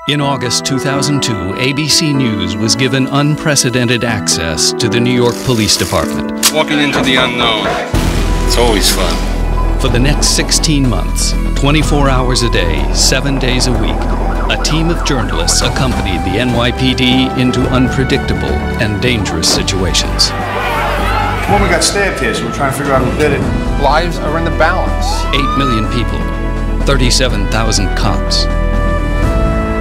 In August 2002, ABC News was given unprecedented access to the New York Police Department. Walking into the unknown. It's always fun. For the next 16 months, 24 hours a day, 7 days a week, a team of journalists accompanied the NYPD into unpredictable and dangerous situations. Well, we got stabbed here, so we're trying to figure out who did it. Lives are in the balance. 8 million people, 37,000 cops.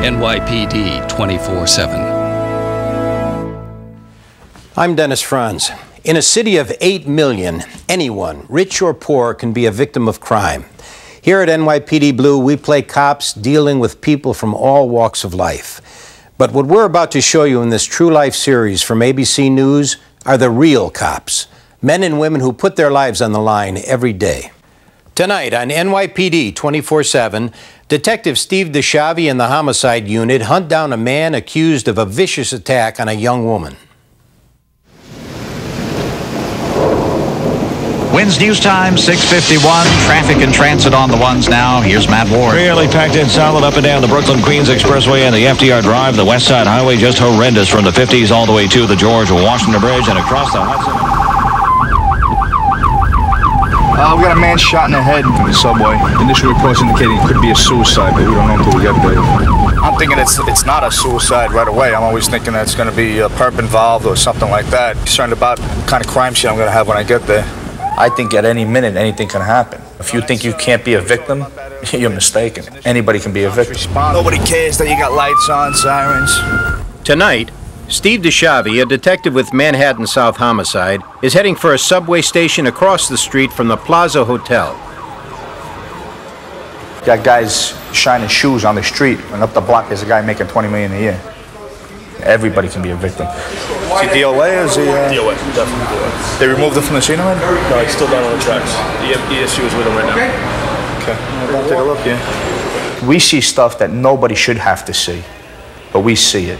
NYPD 24/7. I'm Dennis Franz. In a city of 8 million, anyone, rich or poor, can be a victim of crime. Here at NYPD Blue, we play cops dealing with people from all walks of life. But what we're about to show you in this True Life series from ABC News are the real cops, men and women who put their lives on the line every day. Tonight on NYPD 24/7, Detective Steve DeShavi and the Homicide Unit hunt down a man accused of a vicious attack on a young woman. Wednesday news time, 6:51. Traffic and transit on the ones now. Here's Matt Ward. Really packed in solid up and down the Brooklyn-Queens Expressway and the FDR Drive. The West Side Highway just horrendous from the 50s all the way to the George Washington Bridge and across the Hudson. We got a man shot in the head from the subway. Initial reports indicating it could be a suicide, but we don't know until we get there. I'm thinking it's not a suicide right away. I'm always thinking that it's going to be a perp involved or something like that. Concerned about what kind of crime scene I'm going to have when I get there. I think at any minute anything can happen. If you think you can't be a victim, you're mistaken. Anybody can be a victim. Nobody cares that you got lights on, sirens. Tonight, Steve DeShavi, a detective with Manhattan South Homicide, is heading for a subway station across the street from the Plaza Hotel. Got guys shining shoes on the street, and up the block there's a guy making $20 million a year. Everybody can be a victim. Is he DOA or is he... DOA, definitely DOA. They removed him from the scene already? No, he's still down on the tracks. ESU is with him right now. Okay, I'll take a look, yeah. We see stuff that nobody should have to see, but we see it.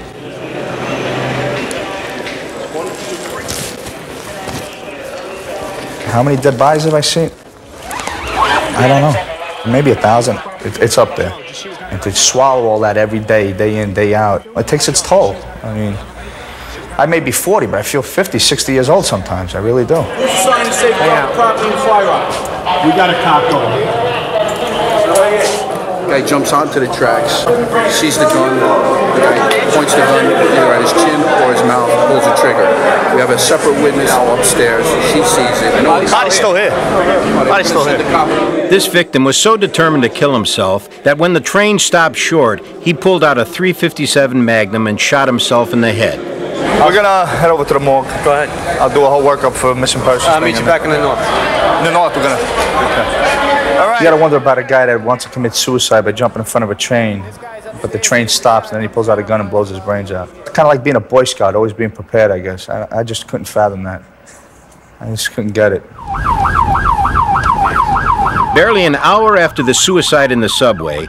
How many dead bodies have I seen? I don't know. Maybe 1,000. It's up there. And to swallow all that every day, day in, day out, it takes its toll. I mean, I may be 40, but I feel 50, 60 years old sometimes. I really do. Who's trying to save property and firearms? We got a cop going. Guy jumps onto the tracks, sees the gun, the guy points the gun either at his chin or his mouth, pulls the trigger. We have a separate witness upstairs. She sees it. Body's still here. Body's still here. This victim was so determined to kill himself that when the train stopped short, he pulled out a .357 Magnum and shot himself in the head. We're gonna head over to the morgue. Go ahead. I'll do a whole workup for missing persons. I'll meet you back in the north. In the north, we're gonna... Okay. All right. You gotta wonder about a guy that wants to commit suicide by jumping in front of a train, but the train stops and then he pulls out a gun and blows his brains out. It's kind of like being a Boy Scout, always being prepared, I guess. I just couldn't fathom that. I just couldn't get it. Barely an hour after the suicide in the subway,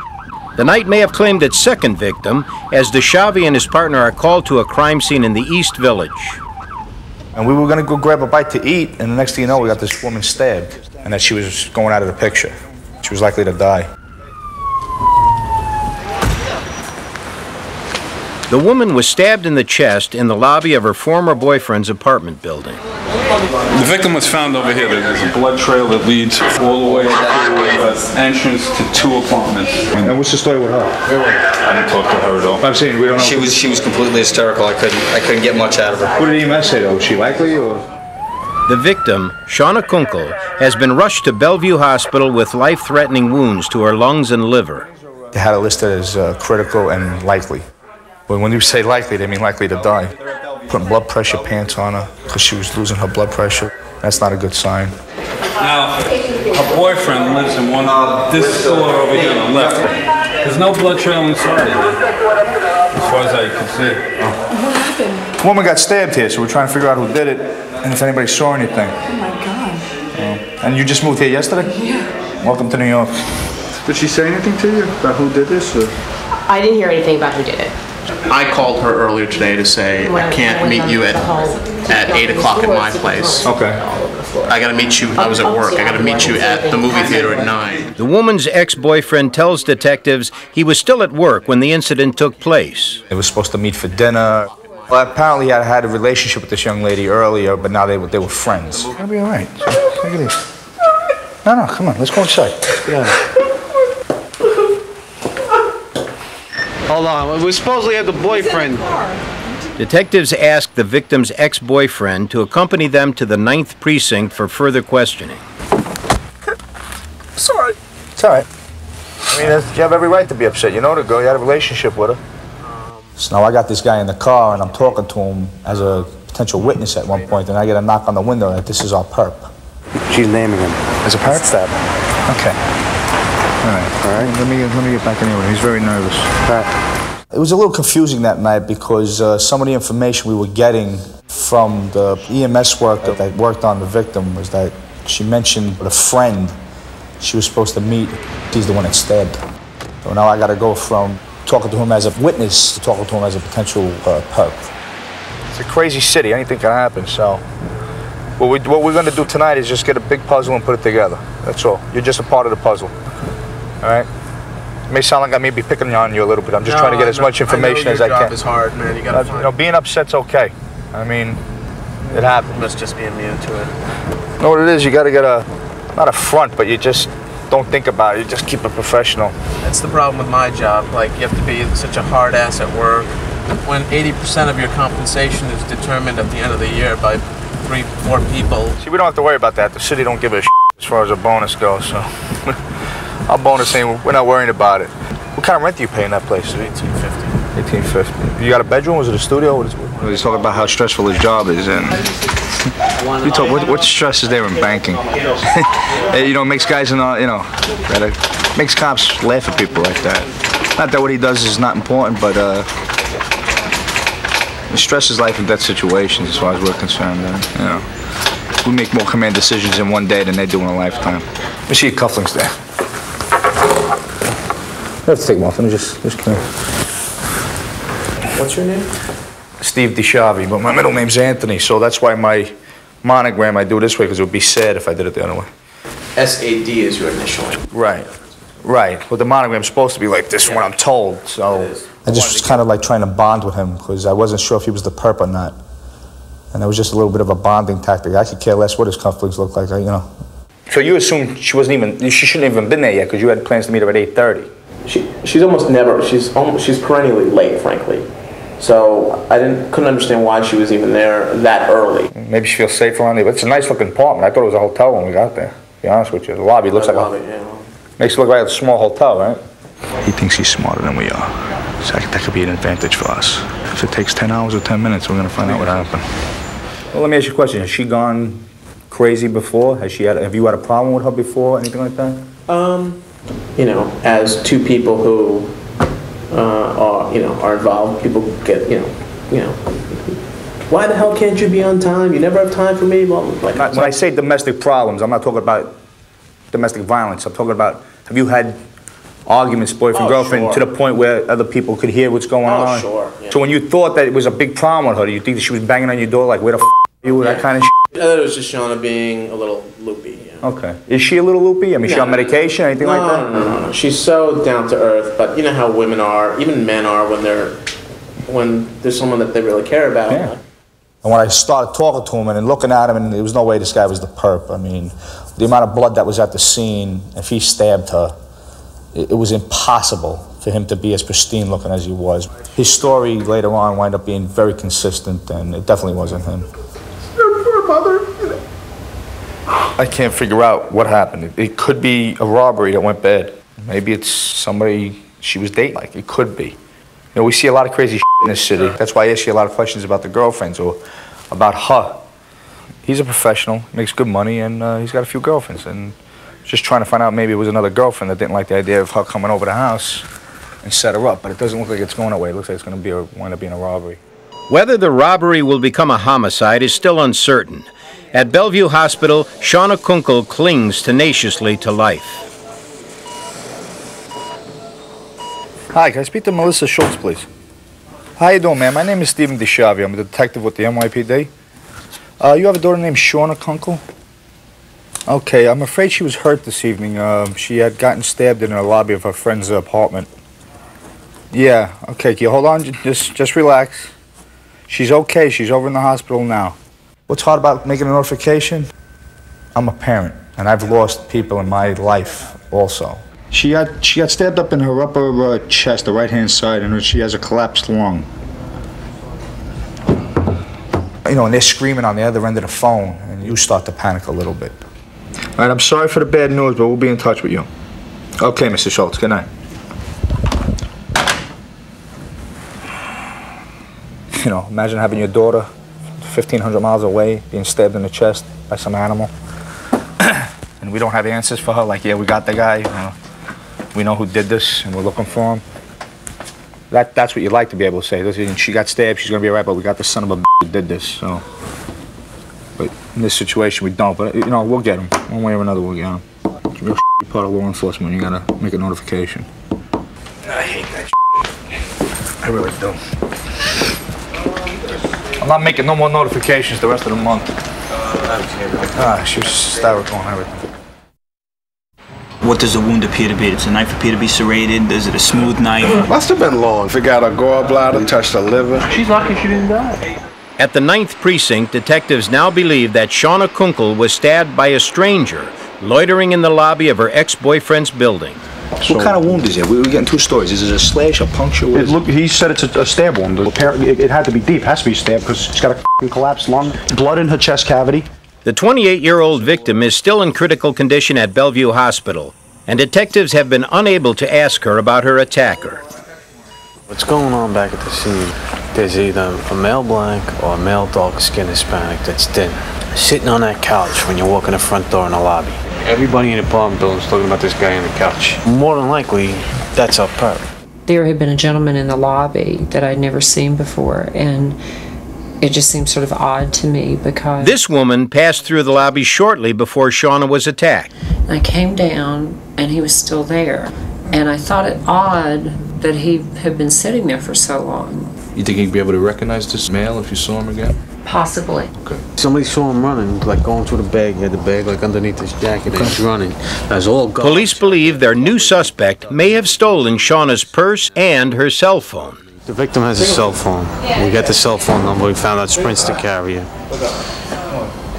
the night may have claimed its second victim, as DeShavi and his partner are called to a crime scene in the East Village. And we were gonna go grab a bite to eat, and the next thing you know, we got this woman stabbed, and that she was going out of the picture. She was likely to die. The woman was stabbed in the chest in the lobby of her former boyfriend's apartment building. The victim was found over here. There's a blood trail that leads all the way to the entrance to 2 apartments. And what's the story with her? I didn't talk to her at all. I'm saying we don't know. She was completely hysterical. I couldn't get much out of her. What did EMS say though? Was she likely or? The victim, Shawna Kunkel, has been rushed to Bellevue Hospital with life-threatening wounds to her lungs and liver. They had it listed as critical and likely. But when you say likely, they mean likely to die. Putting blood pressure pants on her because she was losing her blood pressure. That's not a good sign. Now, her boyfriend lives in this store over here on the left. There's no blood trail inside, as far as I can see. What happened? A woman got stabbed here, so we're trying to figure out who did it and if anybody saw anything. Oh my God. And you just moved here yesterday? Yeah. Welcome to New York. Did she say anything to you about who did this? Or? I didn't hear anything about who did it. I called her earlier today to say, I can't meet you at 8 o'clock at my place. Okay. I gotta meet you, I was at work, I gotta meet you at the movie theater at 9. The woman's ex-boyfriend tells detectives he was still at work when the incident took place. They were supposed to meet for dinner. Well, apparently I had a relationship with this young lady earlier, but now they were friends. It's gonna be all right. Take it easy. No, come on, let's go inside. Yeah. Hold on, we supposedly have the boyfriend. Detectives asked the victim's ex-boyfriend to accompany them to the 9th precinct for further questioning. Sorry. It's all right. I mean, you have every right to be upset. You know the girl, you had a relationship with her. So now I got this guy in the car, and I'm talking to him as a potential witness at one point, and I get a knock on the window that this is our perp. She's naming him. As a perp? Stab. Okay. All right. Let me get back in here. He's very nervous. All right. It was a little confusing that night because some of the information we were getting from the EMS worker that worked on the victim was that she mentioned a friend she was supposed to meet. He's the one that stabbed her. So now I got to go from talking to him as a witness to talking to him as a potential perp. It's a crazy city. Anything can happen. So what we're going to do tonight is just get a big puzzle and put it together. That's all. You're just a part of the puzzle. All right? It may sound like I may be picking on you a little bit. I'm just trying to get as much information as I can. Your job is hard, man. You gotta find... You know, being upset's okay. I mean, it happens. Let's just be immune to it. You know what it is? You got to get not a front, but you just don't think about it. You just keep it professional. That's the problem with my job. Like, you have to be such a hard ass at work when 80% of your compensation is determined at the end of the year by 3-4 people. See, we don't have to worry about that. The city don't give a shit as far as a bonus goes, so... Our bonus ain't, we're not worrying about it. What kind of rent do you pay in that place? $18.50. $18.50. You got a bedroom? Was it a studio? He's talking about how stressful his job is, and you talk what stress is there in banking? You know, it makes guys, makes cops laugh at people like that. Not that what he does is not important, but it stresses life and death situations as far as we're concerned. You know, we make more command decisions in one day than they do in a lifetime. Let me see your cufflinks there. I have to take them off. Let me just come here. What's your name? Steve DeShavi, but my middle name's Anthony, so that's why my monogram I do it this way, because it would be sad if I did it the other way. S-A-D is your initial. Right. But the monogram's supposed to be like this when I'm told, so I just was kind of like trying to bond with him because I wasn't sure if he was the perp or not. And it was just a little bit of a bonding tactic. I could care less what his cufflinks look like, you know. So you assumed she shouldn't even been there yet because you had plans to meet her at 8:30. She's almost never. She's perennially late, frankly. So I couldn't understand why she was even there that early. Maybe she feels safer on there. But it's a nice looking apartment. I thought it was a hotel when we got there. To be honest with you, the lobby looks like makes it look like a small hotel, right? He thinks he's smarter than we are. So that could be an advantage for us. If it takes 10 hours or 10 minutes, we're gonna find out what happened. Well, let me ask you a question. Has she gone crazy before? Have you had a problem with her before? Anything like that? You know, as two people who are involved, people get why the hell can't you be on time? You never have time for me. Well, like, when I say domestic problems, I'm not talking about domestic violence. I'm talking about, have you had arguments, boyfriend, girlfriend, sure. to the point where other people could hear what's going on? Sure. Yeah. So when you thought that it was a big problem with her, do you think that she was banging on your door like, where the f are you, that kind of shit? I thought it was just Shawna being a little loopy. Okay. Is she a little loopy? I mean, is she on medication, anything like that? No. She's so down to earth, but you know how women are, even men are, when there's someone that they really care about. Yeah. And when I started talking to him and looking at him, and there was no way this guy was the perp. I mean, the amount of blood that was at the scene, if he stabbed her, it was impossible for him to be as pristine looking as he was. His story later on wound up being very consistent, and it definitely wasn't him. Poor mother. I can't figure out what happened. It could be a robbery that went bad. Maybe it's somebody she was dating. Like, it could be. You know, we see a lot of crazy shit in this city. That's why I ask you a lot of questions about the girlfriends or about her. He's a professional, makes good money, and he's got a few girlfriends. And just trying to find out maybe it was another girlfriend that didn't like the idea of her coming over the house and set her up. But it doesn't look like it's going that way. It looks like it's going to wind up being a robbery. Whether the robbery will become a homicide is still uncertain. At Bellevue Hospital, Shawna Kunkel clings tenaciously to life. Hi, can I speak to Melissa Schultz, please? How you doing, man? My name is Stephen DeShavia. I'm a detective with the NYPD. You have a daughter named Shawna Kunkel? Okay, I'm afraid she was hurt this evening. She had gotten stabbed in the lobby of her friend's apartment. Yeah, okay, can you hold on? Just relax. She's okay. She's over in the hospital now. What's hard about making a notification? I'm a parent, and I've lost people in my life also. She got stabbed up in her upper chest, the right-hand side, and she has a collapsed lung. You know, and they're screaming on the other end of the phone, and you start to panic a little bit. All right, I'm sorry for the bad news, but we'll be in touch with you. Okay, Mr. Schultz, good night. You know, imagine having your daughter 1,500 miles away, being stabbed in the chest by some animal. And we don't have answers for her, like, yeah, we got the guy, we know who did this, and we're looking for him. That's what you'd like to be able to say. Listen, she got stabbed, she's gonna be all right, but we got the son of a bitch who did this, so. But in this situation, we don't, but, you know, we'll get him. One way or another, we'll get him. It's a real part of law enforcement. You gotta make a notification. I hate that shit. I really do. I'm not making no more notifications the rest of the month. She was hysterical and everything. What does the wound appear to be? Does the knife appear to be serrated? Is it a smooth knife? Must have been long. Forgot her gallbladder, touched her liver. She's lucky she didn't die. At the 9th Precinct, detectives now believe that Shawna Kunkel was stabbed by a stranger loitering in the lobby of her ex-boyfriend's building. What kind of wound is it? We were getting two stories. Is it a slash, a puncture? He said it's a stab wound. Apparently, it had to be deep. It has to be stabbed because she's got a collapsed lung, blood in her chest cavity. The 28-year-old victim is still in critical condition at Bellevue Hospital, and detectives have been unable to ask her about her attacker. What's going on back at the scene? There's either a male black or a male dark-skinned Hispanic that's thin, sitting on that couch when you walk in the front door in the lobby. Everybody in the apartment building's talking about this guy on the couch. More than likely, that's our perp. There had been a gentleman in the lobby that I'd never seen before, and it just seemed sort of odd to me because... This woman passed through the lobby shortly before Shawna was attacked. I came down, and he was still there, and I thought it odd that he had been sitting there for so long. You think he'd be able to recognize this male if you saw him again? Possibly. Okay. Somebody saw him running, like going through the bag. He had the bag like underneath his jacket, and he's running. That's all guards. Police believe their new suspect may have stolen Shawna's purse and her cell phone. The victim has a cell phone. We got the cell phone number. We found out Sprint's the carrier.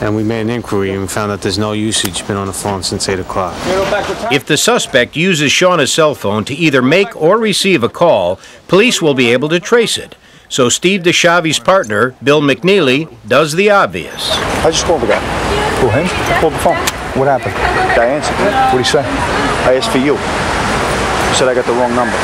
And we made an inquiry and we found out there's no usage been on the phone since 8 o'clock. If the suspect uses Shawna's cell phone to either make or receive a call, police will be able to trace it. So Steve DeShavi's partner, Bill McNeely, does the obvious. I just called the guy. Who, him? I called the phone. What happened? Guy answered. What'd he say? I asked for you. He said I got the wrong number.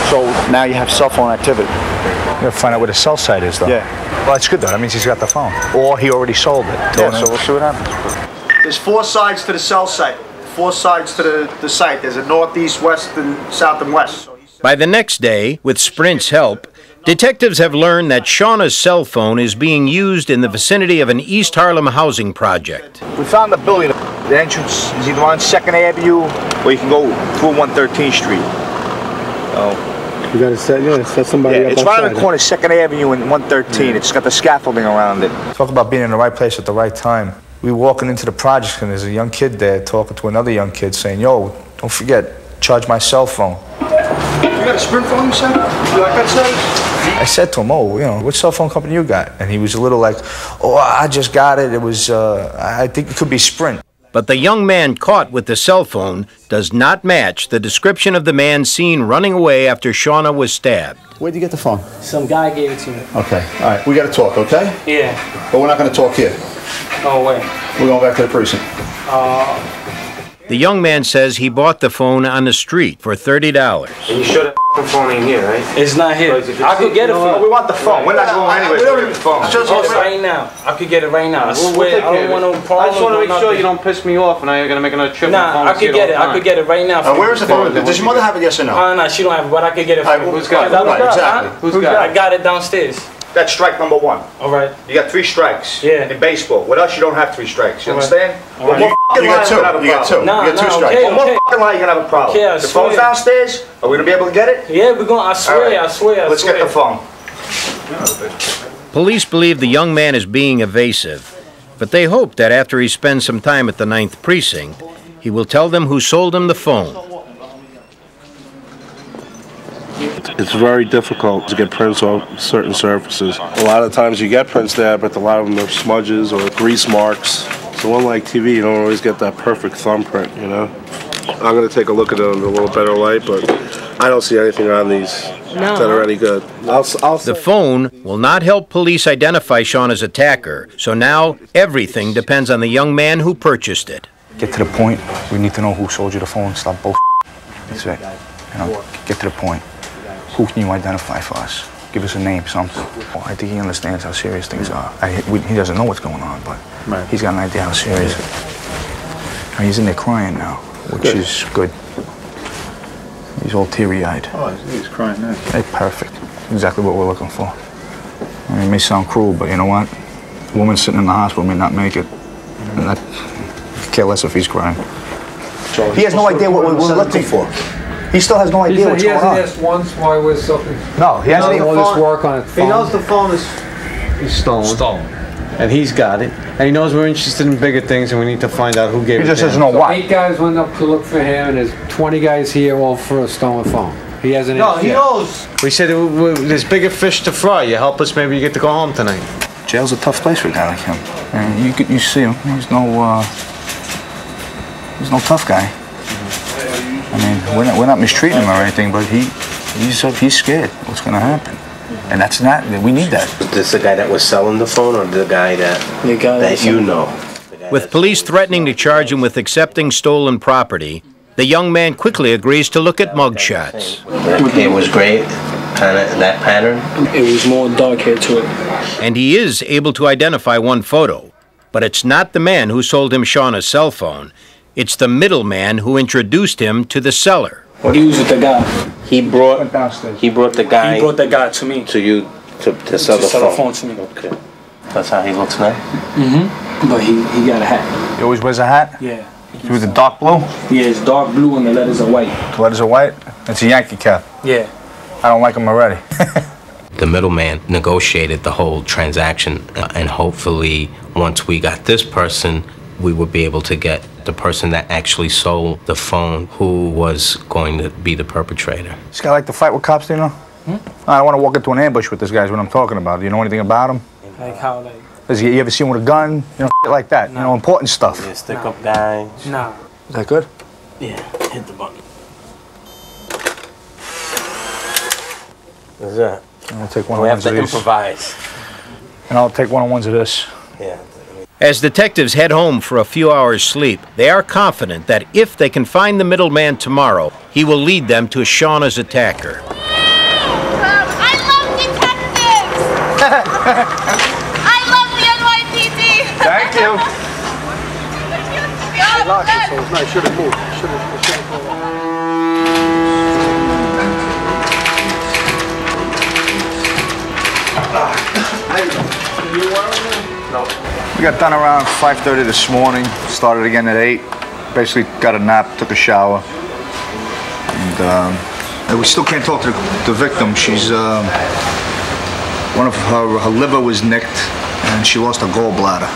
So now you have cell phone activity. You gotta find out where the cell site is, though. Yeah. Well, that's good, though. That means he's got the phone. Or he already sold it. Yeah, so we'll see what happens. There's 4 sides to the cell site. 4 sides to the site. There's a north, east, west, and south and west. By the next day, with Sprint's help, detectives have learned that Shawna's cell phone is being used in the vicinity of an East Harlem housing project. We found the building. The entrance is either on 2nd Avenue or you can go through 113th Street. Oh. You gotta set somebody up it's outside. right on the corner, 2nd Avenue and 113. It's got the scaffolding around it. Talk about being in the right place at the right time. We were walking into the project and there's a young kid there talking to another young kid saying, yo, don't forget, charge my cell phone. You got a Sprint phone, you said? You like that service? I said to him, oh, you know, what cell phone company you got? And he was a little like, oh, I just got it. It was, I think it could be Sprint. But the young man caught with the cell phone does not match the description of the man seen running away after Shawna was stabbed. Where'd you get the phone? Some guy gave it to me. Okay, all right, we gotta talk, okay? Yeah. But we're not gonna talk here. Oh, wait. We're going back to the precinct. The young man says he bought the phone on the street for $30. And you sure the phone ain't here, right? It's not here. I could get it for you. We want the phone. We're not going anywhere. We don't need the phone. Just right now. I could get it right now. I swear, I don't want no problem. I just want to make sure you don't piss me off and I'm going to make another trip. Nah, I could get it. I could get it right now. Where is the phone? Does your mother have it, yes or no? No, she don't have it, but I could get it for you. Who's got it? Right, exactly. Who's got it? I got it downstairs. That's strike number 1. All right. You got 3 strikes. Yeah. In baseball. With us, you don't have 3 strikes. You understand? All right. You got 2. You got 2. Nah, you got 2 strikes. Okay, One more fucking lie, you're gonna have a problem. Okay, I the phone's downstairs. Are we gonna be able to get it? Yeah, we're going. I swear. Right. I swear. Let's get the phone. Police believe the young man is being evasive, but they hope that after he spends some time at the 9th Precinct, he will tell them who sold him the phone. It's very difficult to get prints off certain surfaces. A lot of times you get prints there, but a lot of them are smudges or grease marks. So unlike TV, you don't always get that perfect thumbprint, you know? I'm going to take a look at it under a little better light, but I don't see anything on these that are any good. The phone will not help police identify Shawna's attacker, so now everything depends on the young man who purchased it. Get to the point. We need to know who sold you the phone. Stop bullshit. That's it. You know, get to the point. Who can you identify for us? Give us a name, something. Well, I think he understands how serious things are. He doesn't know what's going on, but he's got an idea how serious it is. He's in there crying now, which is good. He's all teary-eyed. Oh, he's crying now. Hey, perfect. Exactly what we're looking for. I mean, it may sound cruel, but you know what? A woman sitting in the hospital may not make it. And I care less if he's crying. He has no idea what we're looking for. He still has no idea what's going on. He hasn't asked once why we're something. No, he hasn't even. All this work on it. He knows the phone is stolen. And he's got it. And he knows we're interested in bigger things and we need to find out who gave it to him. He just doesn't know why. 8 guys went up to look for him and there's 20 guys here all for a stolen phone. He hasn't No, he knows. We said there's bigger fish to fry. You help us, maybe you get to go home tonight. Jail's a tough place for a guy like him. And you see him. He's no tough guy. I mean, we're not mistreating him or anything, but he's scared. What's going to happen? And that's not. We need that. Is this the guy that was selling the phone, or the guy that you know? With police threatening to charge him with accepting stolen property, the young man quickly agrees to look at mugshots. It was great, kind of that pattern. It was more dark hair to it. And he is able to identify one photo, but it's not the man who sold him Shawna's cell phone. It's the middleman who introduced him to the seller. He was with the guy. He brought the guy. He brought the guy to me. To you to sell the phone. To me. Okay. That's how he looks now. But he got a hat. He always wears a hat. Yeah. He was the dark blue. Yeah, it's dark blue and the letters are white. The letters are white. That's a Yankee cap. Yeah. I don't like him already. The middleman negotiated the whole transaction, and hopefully, once we got this person, we would be able to get the person that actually sold the phone, who was going to be the perpetrator. This guy like to fight with cops, do you know? I don't want to walk into an ambush with this guy is what I'm talking about. Do you know anything about him? Like how, like? You ever seen him with a gun? You know, like that. No. You know, important stuff. Yeah, stick up guys. Nah. Is that good? Yeah, hit the button. What's that? And we'll take one we of have ones to of these. improvise. And I'll take one-on-ones of this. Yeah. As detectives head home for a few hours' sleep, they are confident that if they can find the middleman tomorrow, he will lead them to Shawna's attacker. I love detectives! I love the NYPD! Thank you. He locked it, so it's nice. Should have moved. Should have moved. We got done around 5:30 this morning. Started again at 8. Basically got a nap, took a shower, and we still can't talk to the victim. She's one of her liver was nicked, and she lost her gallbladder.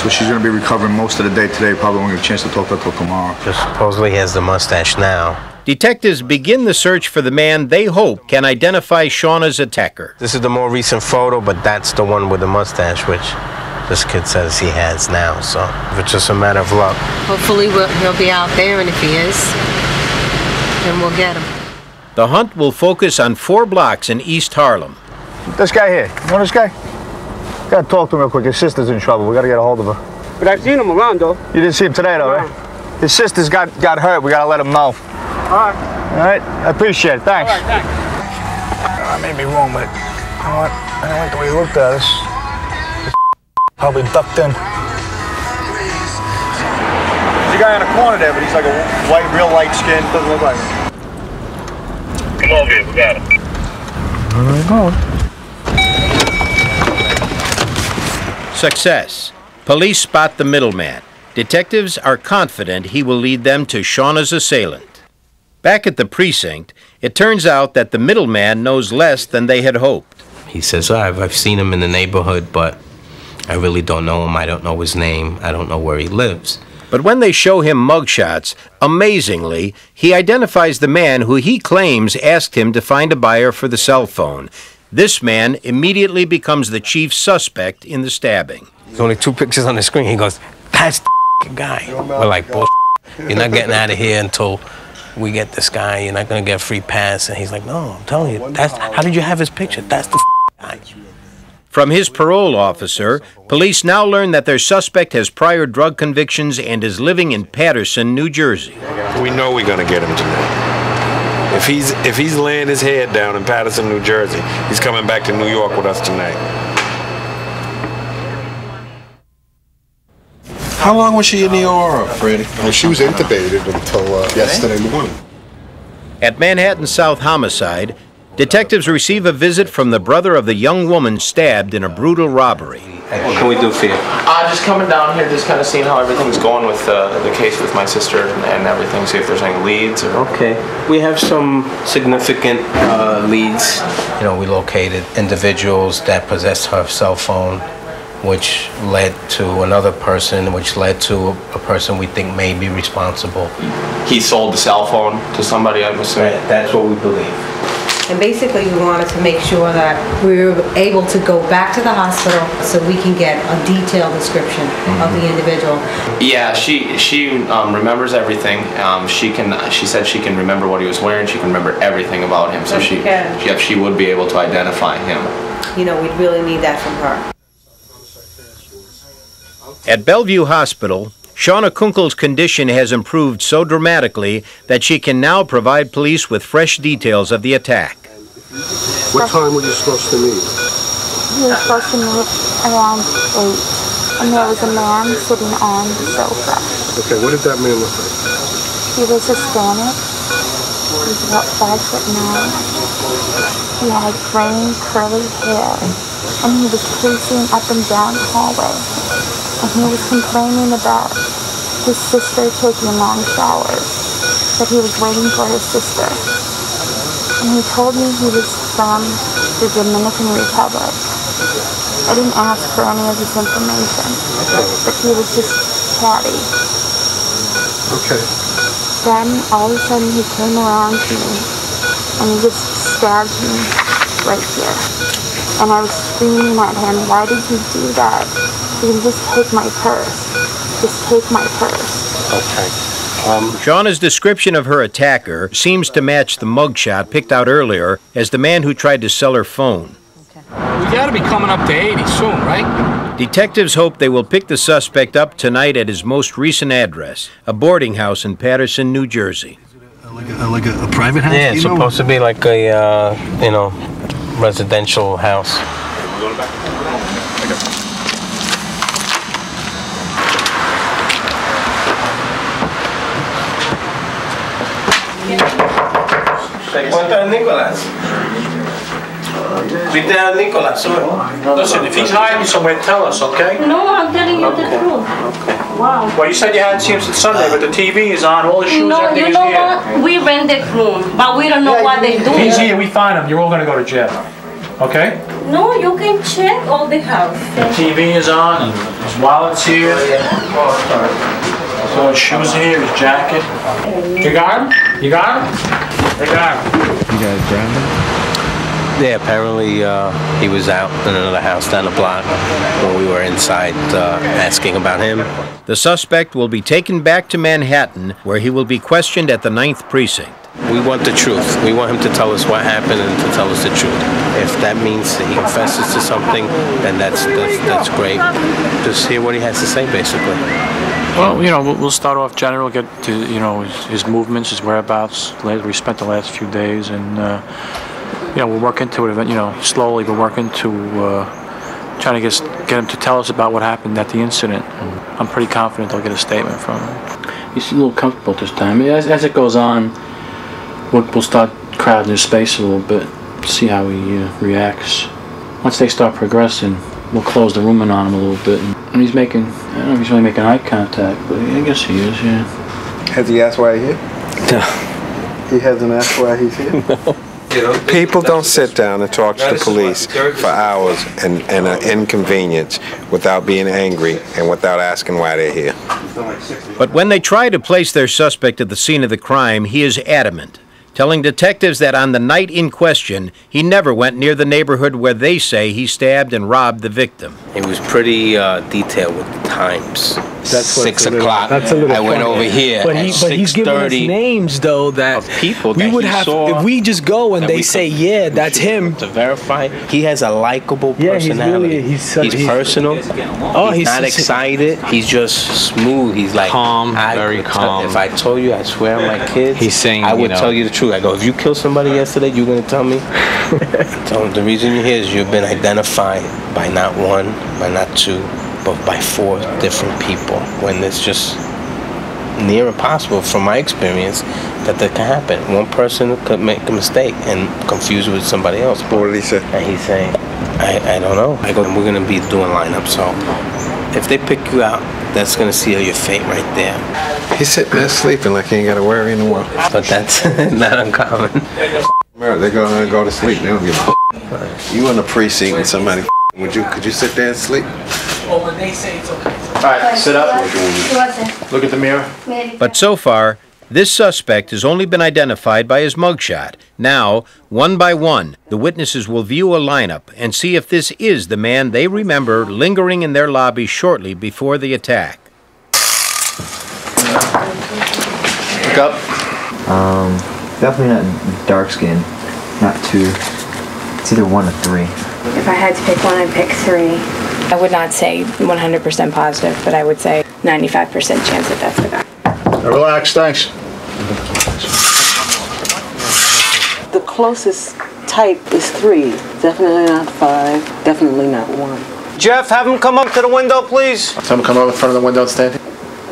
So she's going to be recovering most of the day today. Probably won't get a chance to talk to her till tomorrow. Just supposedly has the mustache now. Detectives begin the search for the man they hope can identify Shawna's attacker. This is the more recent photo, but that's the one with the mustache, which this kid says he has now, so it's just a matter of luck. Hopefully he'll be out there, and if he is, then we'll get him. The hunt will focus on 4 blocks in East Harlem. This guy here, you know this guy? Gotta talk to him real quick. His sister's in trouble. We gotta get a hold of her. But I've seen him around, though. You didn't see him today, though, right? His sister's got hurt. We gotta let him know. All right. All right? I appreciate it. Thanks. All right, thanks. I may be wrong, but you know what? I don't like the way he looked at us. Probably ducked in. There's a guy in the corner there, but he's like a white, real light skin. Doesn't look like him. Come over here. We got him. There we go. Success. Police spot the middleman. Detectives are confident he will lead them to Shawna's assailant. Back at the precinct, it turns out that the middleman knows less than they had hoped. He says, I've seen him in the neighborhood, but I really don't know him. I don't know his name. I don't know where he lives. But when they show him mugshots, amazingly, he identifies the man who he claims asked him to find a buyer for the cell phone. This man immediately becomes the chief suspect in the stabbing. There's only 2 pictures on the screen. He goes, that's the guy. We're like, bullshit. You're not getting out of here until we get this guy. You're not going to get a free pass. And he's like, no, I'm telling you, how did you have his picture? That's the guy. From his parole officer, police now learn that their suspect has prior drug convictions and is living in Paterson, New Jersey. We know we're going to get him tonight. If he's laying his head down in Paterson, New Jersey, he's coming back to New York with us tonight. How long was she in the OR, Freddie? Well, she was intubated until yesterday morning. At Manhattan South Homicide, detectives receive a visit from the brother of the young woman stabbed in a brutal robbery. What can we do for you? Just coming down here, just kind of seeing how everything's going with the case with my sister and everything, see if there's any leads. Okay. We have some significant leads. You know, we located individuals that possessed her cell phone, which led to another person, which led to a person we think may be responsible. He sold the cell phone to somebody, I'm assuming? Right, that's what we believe. And basically we wanted to make sure that we were able to go back to the hospital so we can get a detailed description of the individual. Yeah, she remembers everything. She said she can remember what he was wearing. She can remember everything about him. So she would be able to identify him. You know, we'd really need that from her. At Bellevue Hospital, Shawna Kunkel's condition has improved so dramatically that she can now provide police with fresh details of the attack. What time were you supposed to meet? He was supposed to meet around 8, and there was a man sitting on the sofa. Okay, what did that man look like? He was Hispanic. He was about 5'9". He had graying, curly hair, and he was pacing up and down the hallway. And he was complaining about his sister taking long showers, that he was waiting for his sister. And he told me he was from the Dominican Republic. I didn't ask for any of his information, but he was just chatty. Okay. Then all of a sudden he came around to me and he just stabbed me right here. And I was screaming at him, why did you do that? You can just take my purse. Just take my purse. Okay. Shawna's description of her attacker seems to match the mugshot picked out earlier as the man who tried to sell her phone. We gotta be coming up to 80 soon, right? Detectives hope they will pick the suspect up tonight at his most recent address, a boarding house in Paterson, New Jersey. Like a private house? Yeah, it's supposed to be like a, residential house. ¿Te cuentas Nicolás? ¿Viste a Nicolás? Listen, if he's hiding somewhere, tell us, okay? No, I'm telling you the truth. Wow. Well, you said you hadn't seen him since Sunday, but the TV is on, all the shoes, No, everything you is know here. what? We rent the room, but we don't know what they do. If he's here, we find him, you're all gonna go to jail. Okay? No, you can check all the house. The TV is on, and his wallet's here. So his shoes are here, his jacket. You got him? You got him? They got him. You guys grabbed him? Yeah, apparently he was out in another house down the block when we were inside asking about him. The suspect will be taken back to Manhattan, where he will be questioned at the 9th Precinct. We want the truth. We want him to tell us what happened and to tell us the truth. If that means that he confesses to something, then that's great. Just hear what he has to say, basically. Well, we'll start off general, get to, his movements, his whereabouts. We spent the last few days, and, we'll work into it, slowly. We're working to trying to get him to tell us about what happened at the incident. And I'm pretty confident they'll get a statement from him. He's a little comfortable this time. As it goes on, we'll start crowding his space a little bit, see how he reacts. Once they start progressing, we'll close the room in on him a little bit. And he's making, I don't know if he's really making eye contact, but I guess he is, yeah. Has he asked why he's here? No. He hasn't asked why he's here? No. People don't sit down and talk to the police for hours and are inconvenienced without being angry and without asking why they're here. But when they try to place their suspect at the scene of the crime, he is adamant, telling detectives that on the night in question, he never went near the neighborhood where they say he stabbed and robbed the victim. He was pretty detailed with the times. That's 6 o'clock. I went over here but at he's giving us 6:30. names though that people we that would he have saw, if we just go and they say yeah that's him to verify. He has a likable personality. He's personal. He's not excited. He's just smooth. He's like calm, very calm. If I told you, I swear on my kids, he's saying, I would tell you the truth. I go, if you killed somebody yesterday, you're gonna tell me. So the reason you're here is you've been identified by not one, by not two, but by 4 different people. When it's just near impossible, from my experience, that can happen. One person could make a mistake and confuse you with somebody else. What did he say? And he's saying, I don't know. I go, we're gonna be doing lineup, so if they pick you out, that's gonna seal your fate right there. He's sitting there sleeping like he ain't got to worry anymore. But that's not uncommon. They're gonna go to sleep. They don't give a You in the precinct with somebody could you sit there and sleep? Well, when they say it's okay. All right, sit up. Look at the mirror. But so far, this suspect has only been identified by his mugshot. Now, one by one, the witnesses will view a lineup and see if this is the man they remember lingering in their lobby shortly before the attack. Look up. Definitely not dark skin. Not 2. It's either 1 or 3. If I had to pick one, I'd pick 3. I would not say 100% positive, but I would say 95% chance that that's the guy. Relax, thanks. The closest type is 3. Definitely not 5. Definitely not 1. Jeff, have him come up to the window, please. Tell him to come over in front of the window and stand here.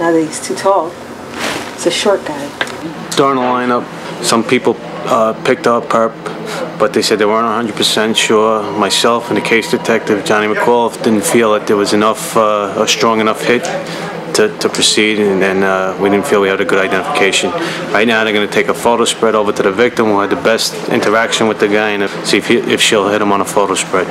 Now that he's too tall. It's a short guy. During the lineup, some people picked up perp, but they said they weren't 100% sure. Myself and the case detective, Johnny McCall, didn't feel that there was enough, a strong enough hit to proceed, and then we didn't feel we had a good identification. Right now, they're going to take a photo spread over to the victim who had the best interaction with the guy and see if she'll hit him on a photo spread.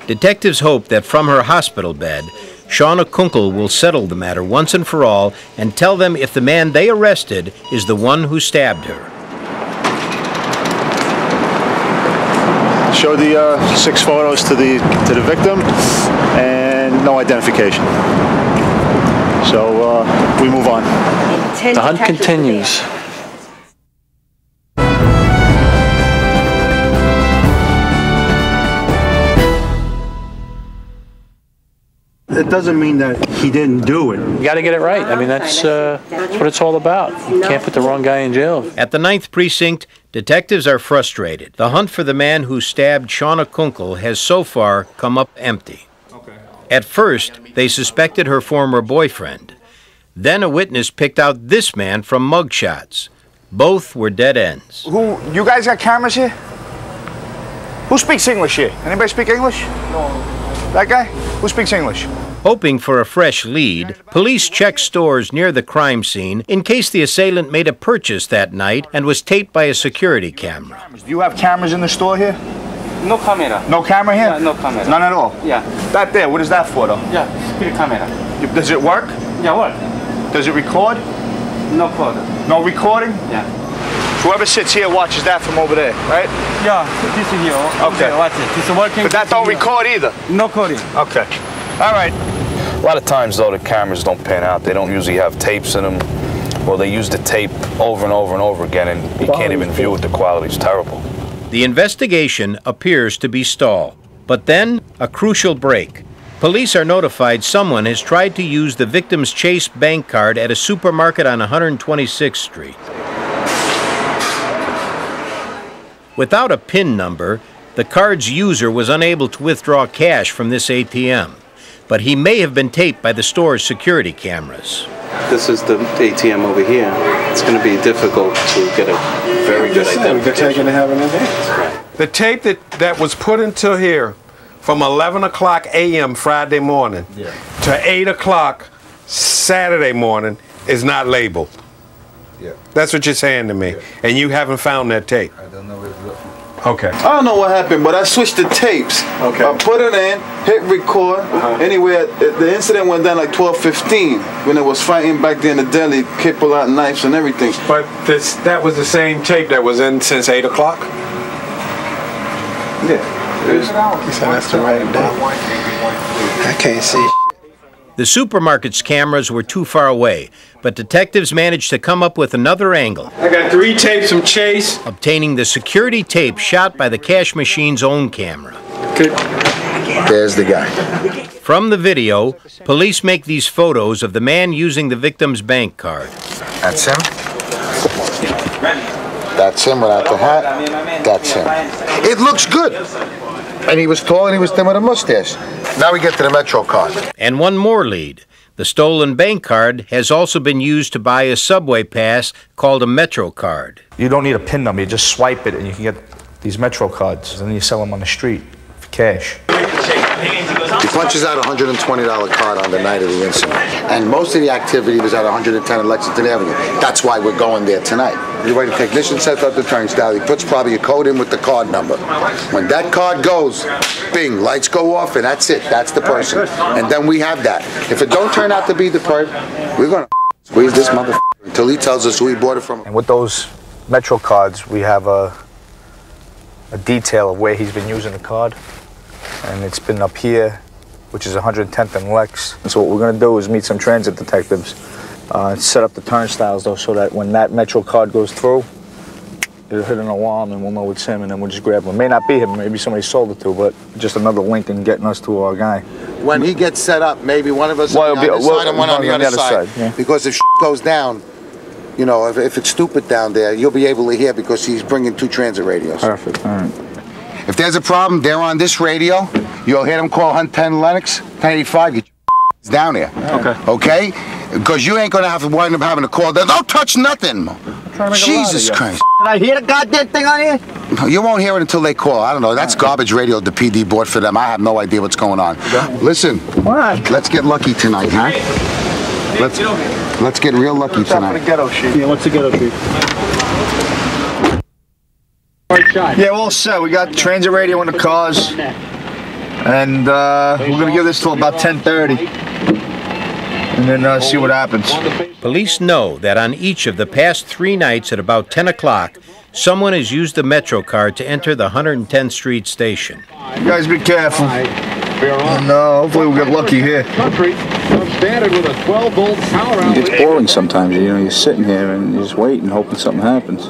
Detectives hope that from her hospital bed, Shawna Kunkel will settle the matter once and for all and tell them if the man they arrested is the one who stabbed her. Show the 6 photos to the victim and no identification. So we move on. The hunt continues. It doesn't mean that he didn't do it. You got to get it right. I mean, that's what it's all about. You can't put the wrong guy in jail. At the 9th Precinct, detectives are frustrated. The hunt for the man who stabbed Shawna Kunkel has so far come up empty. At first, they suspected her former boyfriend. Then a witness picked out this man from mugshots. Both were dead ends. You guys got cameras here? Who speaks English here? Anybody speak English? No. That guy? Who speaks English? Hoping for a fresh lead, police checked stores near the crime scene in case the assailant made a purchase that night and was taped by a security camera. Do you have cameras in the store here? No camera. No camera here? No camera. None at all? Yeah. That there, what is that for though? Yeah, speed camera. Does it work? Yeah, what? Does it record? No record. No recording? Yeah. Whoever sits here watches that from over there, right? Yeah, this is here. Okay. Watch it. It's working. But that don't record either? No recording. Okay. All right. A lot of times, though, the cameras don't pan out. They don't usually have tapes in them, or they use the tape over and over and over again, and you can't even view it. The quality's terrible. The investigation appears to be stalled. But then, a crucial break. Police are notified someone has tried to use the victim's Chase bank card at a supermarket on 126th Street. Without a PIN number, the card's user was unable to withdraw cash from this ATM. But he may have been taped by the store's security cameras. This is the ATM over here. It's going to be difficult to get a very good identification. The tape that was put into here from 11 o'clock a.m. Friday morning to 8 o'clock Saturday morning is not labeled. Yeah. That's what you're saying to me. Yeah. And you haven't found that tape? I don't know where it's looking. Okay. I don't know what happened, but I switched the tapes. Okay. I put it in, hit record. Anyway, the incident went down like 12:15 when it was fighting back there in the deli, kid pull out knives and everything. But that was the same tape that was in since 8 o'clock? Yeah. He said that's the right day. I can't see. The supermarket's cameras were too far away, but detectives managed to come up with another angle. I got 3 tapes from Chase. Obtaining the security tape shot by the cash machine's own camera. Good. There's the guy. From the video, police make these photos of the man using the victim's bank card. That's him. That's him without the hat. That's him. It looks good. And he was tall and he was thin with a mustache. Now we get to the Metro card. And one more lead. The stolen bank card has also been used to buy a subway pass called a Metro card. You don't need a PIN number, you just swipe it and you can get these Metro cards, and then you sell them on the street for cash. He punches out a $120 card on the night of the incident. And most of the activity was at 110 Lexington Avenue. That's why we're going there tonight. The way the technician sets up the turnstile, he puts probably a code in with the card number. When that card goes, bing, lights go off, and that's it. That's the person. And then we have that. If it don't turn out to be the person, we're going to squeeze this motherfucker until he tells us who he bought it from. And with those Metro cards, we have a detail of where he's been using the card. And it's been up here, which is 110th and Lex. And so what we're going to do is meet some transit detectives, set up the turnstiles though, so that when that Metro card goes through, it'll hit an alarm and we'll know it's him, and then we'll just grab him. It may not be him, maybe somebody sold it to, but just another link in getting us to our guy. When he gets set up, maybe one of us on the other side and one on the other side. Yeah. Because if goes down, you know, if it's stupid down there, you'll be able to hear because he's bringing 2 transit radios. Perfect, all right. If there's a problem, they're on this radio. You'll hear them call 10 Lennox, 1085, get your down there. Okay. Okay? Because you ain't gonna have to wind up having to call. Don't touch nothing. Jesus Christ. Can I hear the goddamn thing on here? No, you won't hear it until they call. I don't know. That's garbage radio the PD bought for them. I have no idea what's going on. Listen, let's get lucky tonight, huh? Let's get real lucky tonight. What's the ghetto sheet? Yeah, what's the ghetto sheet? Yeah, all set. We got transit radio in the cars, and we're gonna give this till about 10:30, and then see what happens. Police know that on each of the past 3 nights at about 10 o'clock, someone has used the Metro card to enter the 110th Street station. You guys be careful. And hopefully we'll get lucky here. It's boring sometimes, you know, you're sitting here and you're just waiting, hoping something happens.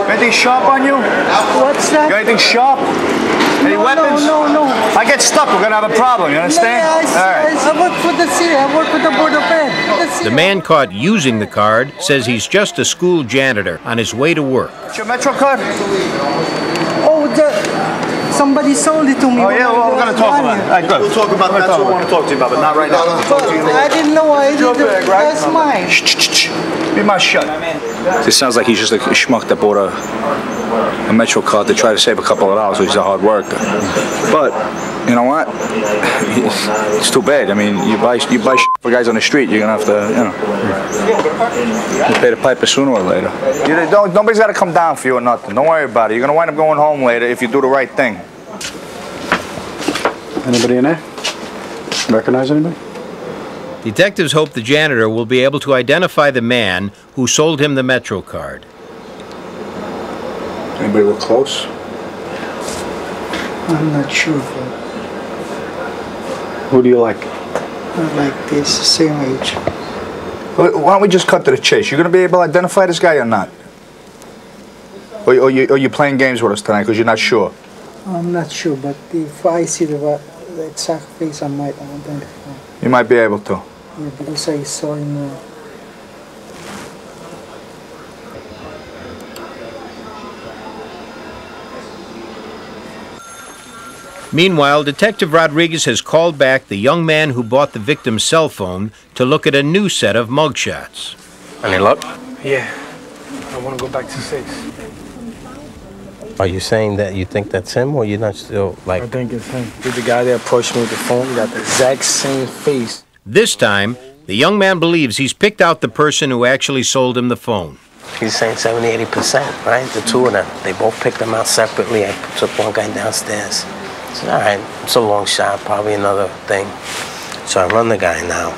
Anything sharp on you? What's that? You got anything sharp? Any weapons? No. I get stuck, we're gonna have a problem, you understand? I work for the city, I work with the Board of Ed. The man caught using the card says he's just a school janitor on his way to work. What's your Metro card? Oh, somebody sold it to me. Oh yeah, well, we're gonna talk about it. All right, good. We'll talk about that. That's what I want to talk to you about, but not right now. I didn't know I did. That's mine. Shh. Be my shut. This sounds like he's just like a schmuck that bought a Metro card to try to save a couple of dollars, which is a hard worker. But you know what? It's too bad. I mean, you buy shit for guys on the street. You're gonna have to, you pay the piper sooner or later. Nobody's got to come down for you or nothing. Don't worry about it. You're gonna wind up going home later if you do the right thing. Anybody in there? Recognize anybody? Detectives hope the janitor will be able to identify the man who sold him the Metro card. Anybody look close? I'm not sure. Who do you like? I like this, same age. Why don't we just cut to the chase? You're gonna be able to identify this guy or not? Or you playing games with us tonight because you're not sure? I'm not sure, but if I see the exact face, I might identify. You might be able to. Yeah, because I saw him. Meanwhile, Detective Rodriguez has called back the young man who bought the victim's cell phone to look at a new set of mugshots. Any luck? Yeah. I want to go back to 6. Are you saying that you think that's him, or you're not still like? I think it's him. Dude, the guy that approached me with the phone, he got the exact same face. This time, the young man believes he's picked out the person who actually sold him the phone. He's saying 70-80%, right? The two of them. They both picked them out separately. I took one guy downstairs. I said, all right, it's a long shot, probably another thing. So I run the guy now.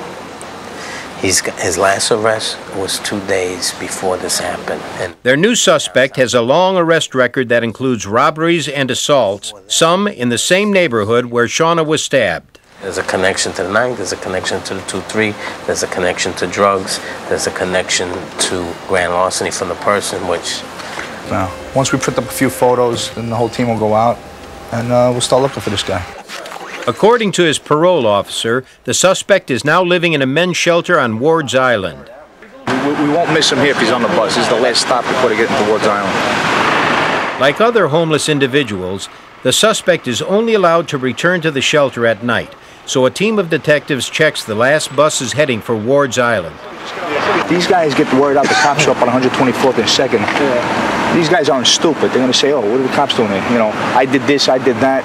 His last arrest was 2 days before this happened. And their new suspect has a long arrest record that includes robberies and assaults, some in the same neighborhood where Shawna was stabbed. There's a connection to the 9th, there's a connection to the 2-3, there's a connection to drugs, there's a connection to grand larceny from the person, which... Now, once we print up a few photos, then the whole team will go out, and we'll start looking for this guy. According to his parole officer, the suspect is now living in a men's shelter on Ward's Island. We won't miss him here if he's on the bus. This is the last stop before they get into Ward's Island. Like other homeless individuals, the suspect is only allowed to return to the shelter at night, so a team of detectives checks the last buses heading for Ward's Island. These guys get the word out the cops show up on 124th and 2nd. These guys aren't stupid. They're going to say, oh, what are the cops doing here? You know, I did this, I did that.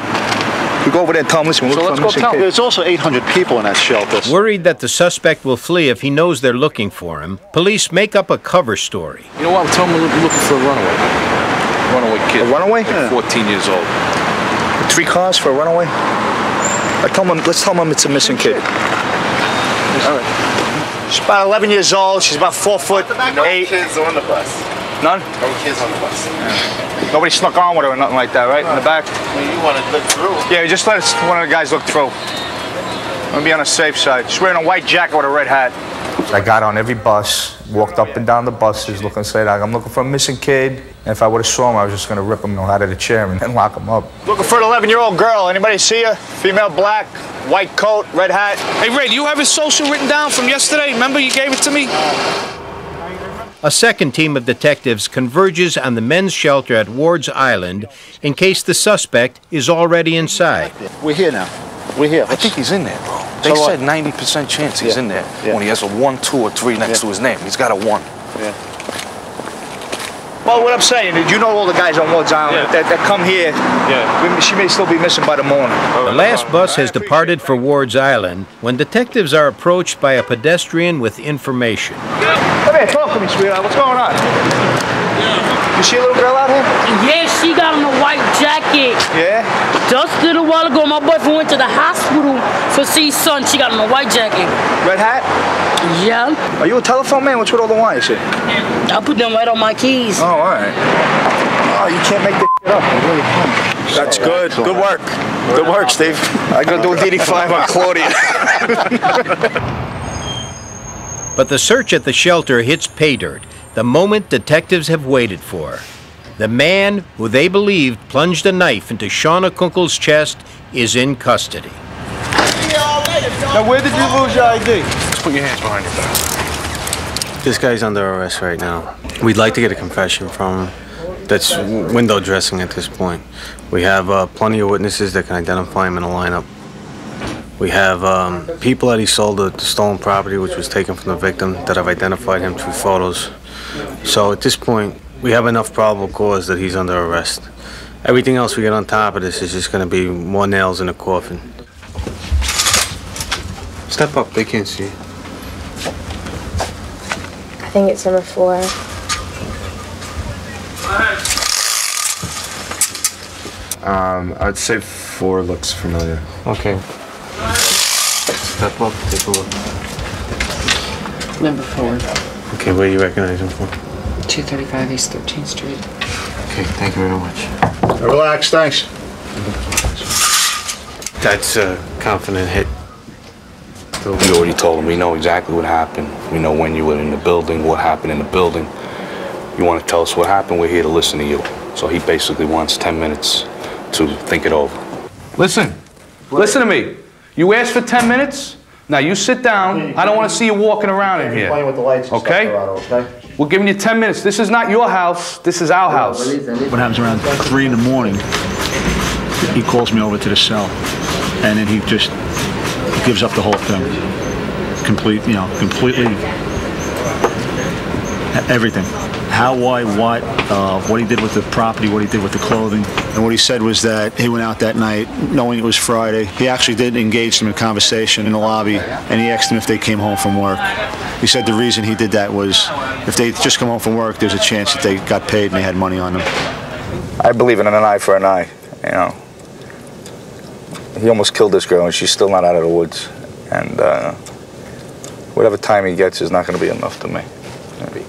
We go over there and tell them, listen, we're looking for a missing kid. There's also 800 people in that shelter. Worried that the suspect will flee if he knows they're looking for him, police make up a cover story. You know what? I'm telling them we're looking for a runaway. Runaway kid. A runaway? Like 14 years old. 3 cars for a runaway? Let's tell them it's a missing kid. All right. She's about 11 years old. She's about 4 foot 8. No kids on the bus. None? No kids on the bus. Yeah. Nobody snuck on with her or nothing like that, right? In the back? Well, you want to look through. Yeah, just let one of the guys look through. I'm going to be on the safe side. She's wearing a white jacket with a red hat. I got on every bus, walked up and down the buses looking straight out. I'm looking for a missing kid. And if I would have saw him, I was just going to rip him out of the chair and lock him up. Looking for an 11-year-old girl. Anybody see her? Female, black, white coat, red hat. Hey, Ray, do you have his social written down from yesterday? Remember you gave it to me? A second team of detectives converges on the men's shelter at Ward's Island in case the suspect is already inside. We're here now. We're here. I think he's in there, bro. They said 90% chance he's in there. When he has a 1, 2, or 3 next to his name. He's got a 1. Yeah. Well, what I'm saying is, you know all the guys on Ward's Island that come here. Yeah. She may still be missing by the morning. The last bus has departed for Ward's Island when detectives are approached by a pedestrian with information. Come here, talk to me, sweetheart. What's going on? You see a little girl out here? Yeah, she got on a white jacket. Yeah? Just a little while ago, my boyfriend went to the hospital for see his son. She got on a white jacket. Red hat? Yeah. Are you a telephone man? What's with all the wires here? I put them right on my keys. Oh, all right. Oh, you can't make this shit up. I really can't. That's good. Good work. Good work, Steve. I'm going to do a DD5 on Claudia. But the search at the shelter hits pay dirt, the moment detectives have waited for. The man who they believed plunged a knife into Shawna Kunkel's chest is in custody. Now, where did you lose your ID? Just put your hands behind your back. This guy's under arrest right now. We'd like to get a confession from him. That's window dressing at this point. We have plenty of witnesses that can identify him in a lineup. We have people that he sold the stolen property, which was taken from the victim, that have identified him through photos. So at this point, we have enough probable cause that he's under arrest. Everything else we get on top of this is just going to be more nails in the coffin. Step up, they can't see you. I think it's number 4. I'd say 4 looks familiar. Okay. Step up, take a look. Number 4. Okay, where do you recognize him from? 235 East 13th Street. Okay, thank you very much. Relax, thanks. That's a confident hit. We already told him. We know exactly what happened. We know when you were in the building, what happened in the building. You want to tell us what happened, we're here to listen to you. So he basically wants 10 minutes to think it over. Listen to me. You asked for 10 minutes. Now you sit down. I don't want to see you walking around in here. Playing with the lights and okay? Stuff, okay? We're giving you 10 minutes. This is not your house. This is our house. What happens around 3 in the morning, he calls me over to the cell, and then he just gives up the whole thing. Completely, everything. how, why, what he did with the property, what he did with the clothing. And what he said was that he went out that night knowing it was Friday. He actually did engage them in conversation in the lobby, and he asked them if they came home from work. He said the reason he did that was if they just come home from work, there's a chance that they got paid and they had money on them. I believe in an eye for an eye, you know. He almost killed this girl and she's still not out of the woods. And whatever time he gets is not going to be enough to me. Maybe.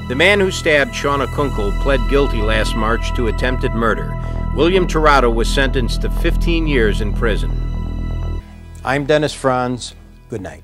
The man who stabbed Shawna Kunkel pled guilty last March to attempted murder. William Tirado was sentenced to 15 years in prison. I'm Dennis Franz. Good night.